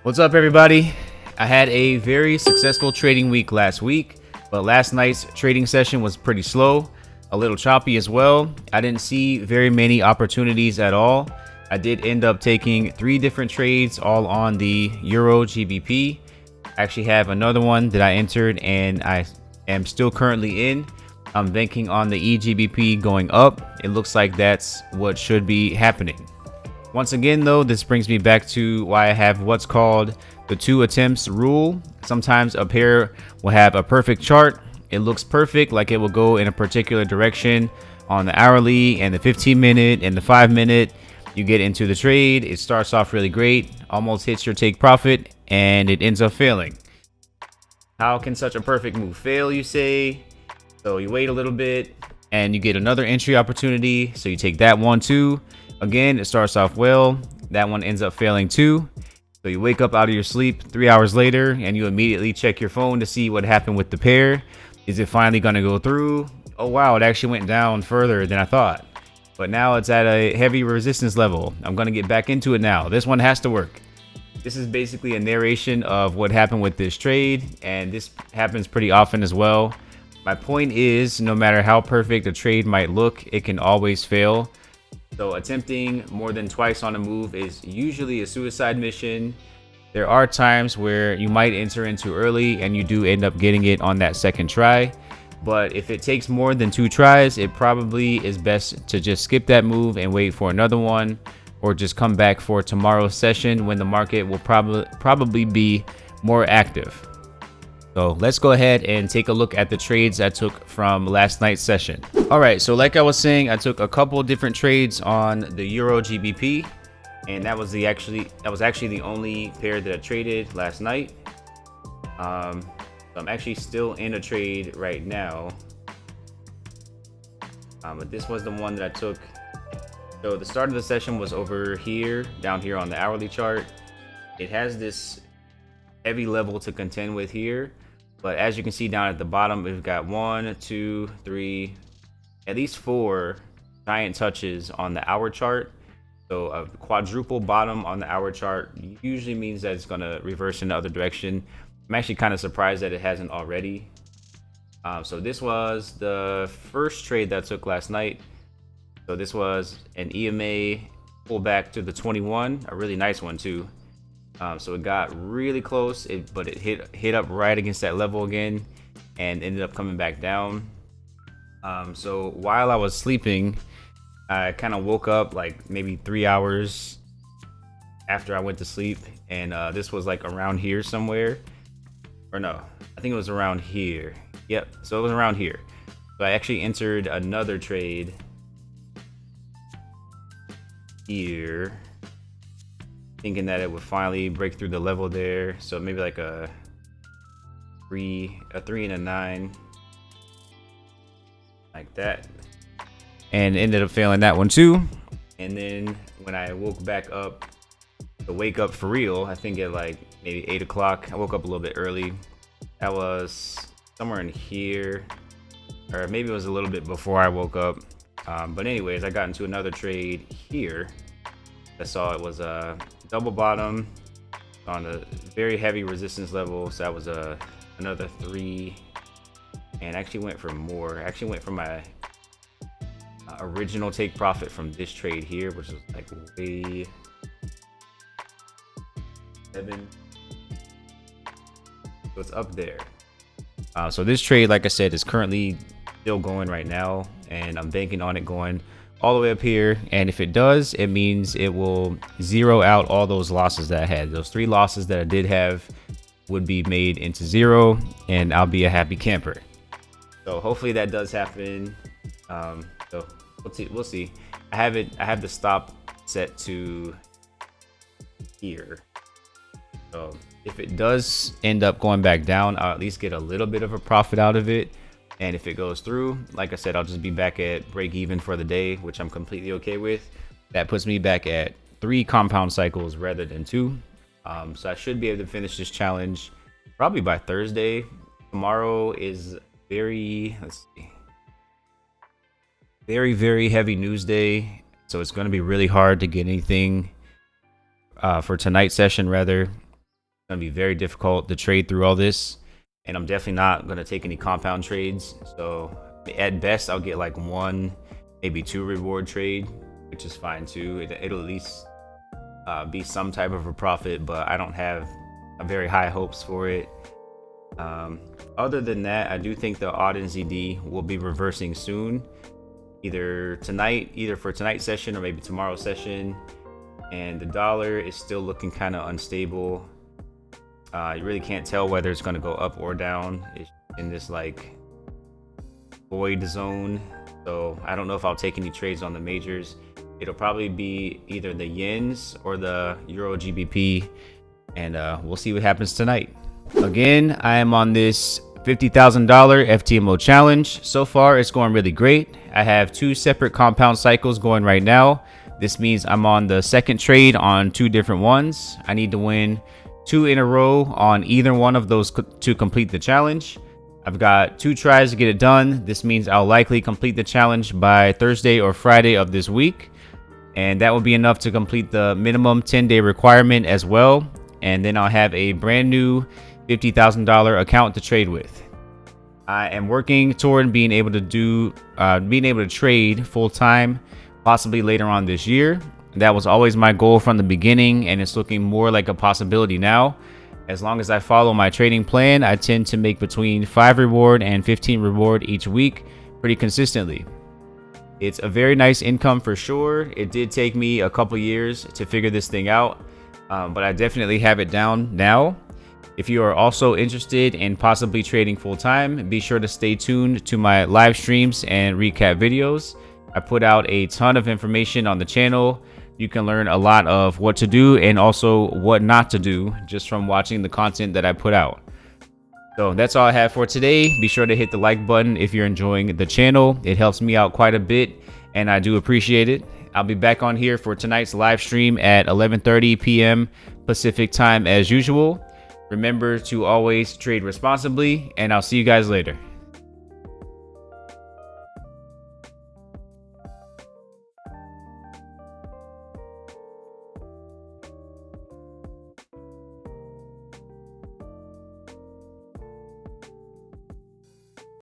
What's up, everybody? I had a very successful trading week last week, but last night's trading session was pretty slow, a little choppy as well. I didn't see very many opportunities at all. I did end up taking 3 different trades all on the Euro GBP. I actually have another one that I entered and I am still currently in. I'm banking on the EGBP going up. It looks like that's what should be happening. Once again, though, this brings me back to why I have what's called the 2 attempts rule. Sometimes a pair will have a perfect chart. It looks perfect, like it will go in a particular direction on the hourly and the 15-minute and the 5-minute. You get into the trade, it starts off really great, almost hits your take profit, and it ends up failing. How can such a perfect move fail, you say? So you wait a little bit and you get another entry opportunity. So you take that one too. Again, it starts off well. That one ends up failing too. So you wake up out of your sleep 3 hours later and you immediately check your phone to see what happened with the pair. Is it finally going to go through? Oh wow, it actually went down further than I thought. But now it's at a heavy resistance level. I'm going to get back into it now. This one has to work. This is basically a narration of what happened with this trade, and this happens pretty often as well. My point is, no matter how perfect a trade might look, it can always fail. So attempting more than twice on a move is usually a suicide mission. There are times where you might enter into early and you do end up getting it on that second try. But if it takes more than 2 tries, it probably is best to just skip that move and wait for another one, or just come back for tomorrow's session when the market will probably be more active. So let's go ahead and take a look at the trades I took from last night's session. All right, so like I was saying, I took a couple different trades on the Euro GBP, and that was actually the only pair that I traded last night. So I'm actually still in a trade right now, but this was the one that I took. So the start of the session was over here, down here on the hourly chart. It has this heavy level to contend with here, but as you can see down at the bottom, we've got 1, 2, 3, at least 4 giant touches on the hour chart. So a quadruple bottom on the hour chart usually means that it's going to reverse in the other direction. I'm actually kind of surprised that it hasn't already. So this was the first trade that I took last night. So this was an EMA pullback to the 21, a really nice one too. So it got really close, but it hit up right against that level again and ended up coming back down. So while I was sleeping, I kind of woke up like maybe 3 hours after I went to sleep, and this was like around here somewhere. Or no, I think it was around here. Yep, so it was around here. So I actually entered another trade here, thinking that it would finally break through the level there. So maybe like a 3 and a 9, like that, and ended up failing that one too. And then when I woke back up to wake up for real, I think at like maybe 8 o'clock, I woke up a little bit early. That was somewhere in here, or maybe it was a little bit before I woke up. But anyways, I got into another trade here. I saw it was a double bottom on a very heavy resistance level. So that was another 3, and I actually went for more. I actually went for my original take profit from this trade here, which was like way 7. So it's up there. So this trade, like I said, is currently still going right now, and I'm banking on it going all the way up here. And if it does, it means it will zero out all those losses that I had. Those 3 losses that I did have would be made into 0, and I'll be a happy camper. So hopefully that does happen. So we'll see. I have the stop set to here. So if it does end up going back down, I'll at least get a little bit of a profit out of it. And if it goes through, like I said, I'll just be back at break even for the day, which I'm completely okay with. That puts me back at 3 compound cycles rather than 2. So I should be able to finish this challenge probably by Thursday. Tomorrow is very heavy news day, so it's going to be really hard to get anything for tonight's session rather. going to be very difficult to trade through all this. And I'm definitely not going to take any compound trades. So at best, I'll get like 1, maybe 2 reward trade, which is fine too. It'll at least be some type of a profit, but I don't have very high hopes for it. Other than that, I do think the odd NZD will be reversing soon, either for tonight's session or maybe tomorrow's session. And the dollar is still looking kind of unstable. You really can't tell whether it's going to go up or down. It's in this like void zone, so I don't know if I'll take any trades on the majors. It'll probably be either the yens or the euro GBP, and we'll see what happens tonight. Again, I am on this $50,000 FTMO challenge. So far, it's going really great. I have 2 separate compound cycles going right now. This means I'm on the second trade on 2 different ones. I need to win 2 in a row on either one of those to complete the challenge. I've got 2 tries to get it done. This means I'll likely complete the challenge by Thursday or Friday of this week. And that will be enough to complete the minimum 10-day requirement as well. And then I'll have a brand new $50,000 account to trade with. I am working toward being able to trade full time, possibly later on this year. That was always my goal from the beginning, and it's looking more like a possibility now. As long as I follow my trading plan, I tend to make between 5 reward and 15 reward each week pretty consistently. It's a very nice income for sure. It did take me a couple years to figure this thing out, but I definitely have it down now. If you are also interested in possibly trading full time, be sure to stay tuned to my live streams and recap videos. I put out a ton of information on the channel. You can learn a lot of what to do and also what not to do just from watching the content that I put out. So that's all I have for today. Be sure to hit the like button if you're enjoying the channel. It helps me out quite a bit, and I do appreciate it. I'll be back on here for tonight's live stream at 11:30 p.m. Pacific time as usual. Remember to always trade responsibly, and I'll see you guys later.